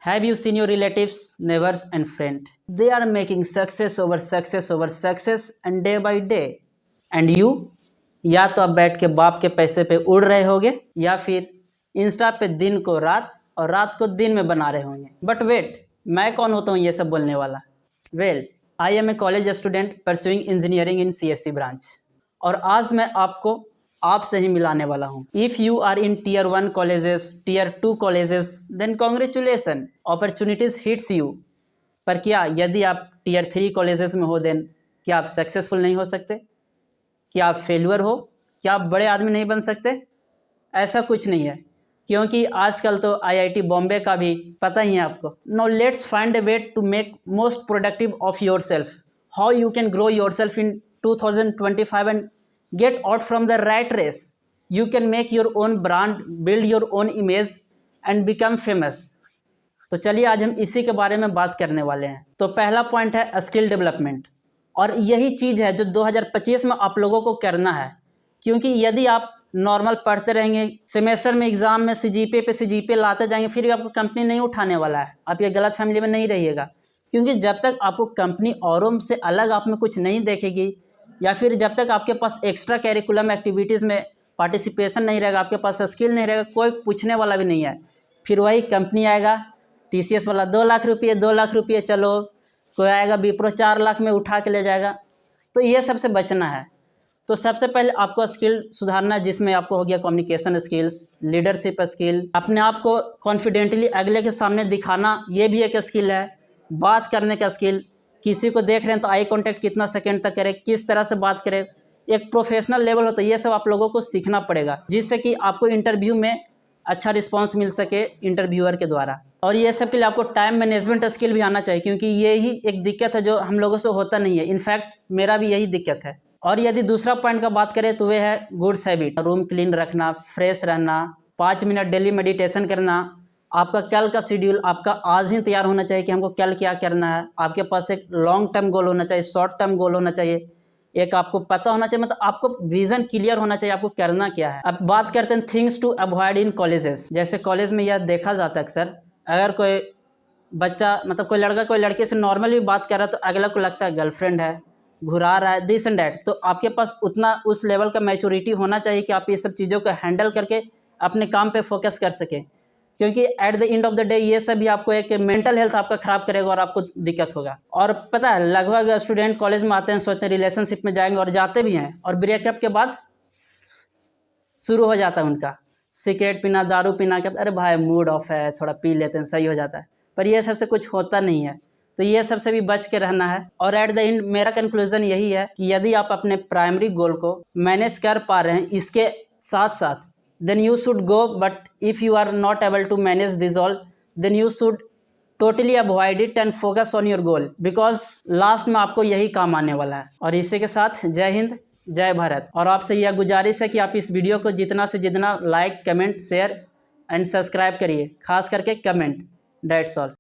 Have you seen your relatives, neighbors and friends? They are making success over success over success and day by day. And you? या तो आप बैठ के बाप के पैसे पे उड़ रहे होगे या फिर इंस्टा पे दिन को रात और रात को दिन में बना रहे होंगे। बट वेट, मैं कौन होता हूँ ये सब बोलने वाला? Well, I am a college student pursuing engineering in CSC branch और आज मैं आपको आपसे ही मिलाने वाला हूँ। If you are in Tier 1 colleges, Tier 2 colleges, then congratulation, opportunities hits you. पर क्या यदि आप Tier 3 कॉलेजेस में हो देन क्या आप सक्सेसफुल नहीं हो सकते? क्या आप फेल्यूर हो? क्या आप बड़े आदमी नहीं बन सकते? ऐसा कुछ नहीं है, क्योंकि आजकल तो IIT बॉम्बे का भी पता ही है आपको। Now let's find a way to make most productive of yourself, how you can grow yourself in 2025 and get out from the rat race. You can make your own brand, build your own image and become famous. तो चलिए आज हम इसी के बारे में बात करने वाले हैं। तो पहला पॉइंट है स्किल डेवलपमेंट, और यही चीज़ है जो 2025 में आप लोगों को करना है। क्योंकि यदि आप नॉर्मल पढ़ते रहेंगे, सेमेस्टर में एग्जाम में CGPA पे CGPA लाते जाएंगे, फिर भी आपको कंपनी नहीं उठाने वाला है। आप ये गलत फैमिली में नहीं रहिएगा, क्योंकि जब तक आपको कंपनी औरों से अलग आप में कुछ नहीं देखेगी, या फिर जब तक आपके पास एक्स्ट्रा कैरिकुलम एक्टिविटीज़ में पार्टिसिपेशन नहीं रहेगा, आपके पास स्किल नहीं रहेगा, कोई पूछने वाला भी नहीं है। फिर वही कंपनी आएगा TCS वाला 2 लाख रुपये 2 लाख रुपये, चलो कोई आएगा विप्रो 4 लाख में उठा के ले जाएगा। तो ये सबसे बचना है। तो सबसे पहले आपको स्किल सुधारना, जिसमें आपको हो गया कम्युनिकेशन स्किल्स, लीडरशिप स्किल, अपने आप को कॉन्फिडेंटली अगले के सामने दिखाना, ये भी एक स्किल है। बात करने का स्किल, किसी को देख रहे हैं तो आई कांटेक्ट कितना सेकंड तक करें, किस तरह से बात करें, एक प्रोफेशनल लेवल होता है। ये सब आप लोगों को सीखना पड़ेगा, जिससे कि आपको इंटरव्यू में अच्छा रिस्पांस मिल सके इंटरव्यूअर के द्वारा। और ये सब के लिए आपको टाइम मैनेजमेंट स्किल भी आना चाहिए, क्योंकि ये ही एक दिक्कत है जो हम लोगों से होता नहीं है। इनफैक्ट मेरा भी यही दिक्कत है। और यदि दूसरा पॉइंट का बात करें तो वह है गुड्स हैबिट, रूम क्लीन रखना, फ्रेश रहना, 5 मिनट डेली मेडिटेशन करना। आपका कल का शेड्यूल आपका आज ही तैयार होना चाहिए कि हमको कल क्या करना है। आपके पास एक लॉन्ग टर्म गोल होना चाहिए, शॉर्ट टर्म गोल होना चाहिए, एक आपको पता होना चाहिए, मतलब आपको विजन क्लियर होना चाहिए आपको करना क्या है। अब बात करते हैं things to avoid in colleges. जैसे कॉलेज में यह देखा जाता है अक्सर, अगर कोई बच्चा, मतलब कोई लड़का कोई लड़के से नॉर्मल भी बात कर रहा है तो अगला को लगता है गर्लफ्रेंड है, घुरा रहा है, दिस एंड डैट। तो आपके पास उतना उस लेवल का मैच्योरिटी होना चाहिए कि आप ये सब चीज़ों को हैंडल करके अपने काम पे फोकस कर सकें, क्योंकि at the end of the day ये सब भी आपको एक मेंटल हेल्थ आपका ख़राब करेगा और आपको दिक्कत होगा। और पता है, लगभग स्टूडेंट कॉलेज में आते हैं, सोचते हैं रिलेशनशिप में जाएंगे, और जाते भी हैं, और ब्रेकअप के बाद शुरू हो जाता है उनका सिगरेट पीना, दारू पीना। कहते अरे भाई मूड ऑफ है, थोड़ा पी लेते हैं, सही हो जाता है। पर यह सबसे कुछ होता नहीं है। तो ये सबसे भी बच के रहना है। और एट द एंड मेरा कंक्लूजन यही है कि यदि आप अपने प्राइमरी गोल को मैनेज कर पा रहे हैं इसके साथ साथ, then you should go. But if you are not able to manage this all, then you should totally avoid it and focus on your goal, because last में आपको यही काम आने वाला है। और इसी के साथ जय हिंद, जय भारत। और आपसे यह गुजारिश है कि आप इस वीडियो को जितना से जितना like, comment, share and subscribe करिए, खास करके कमेंट। That's all.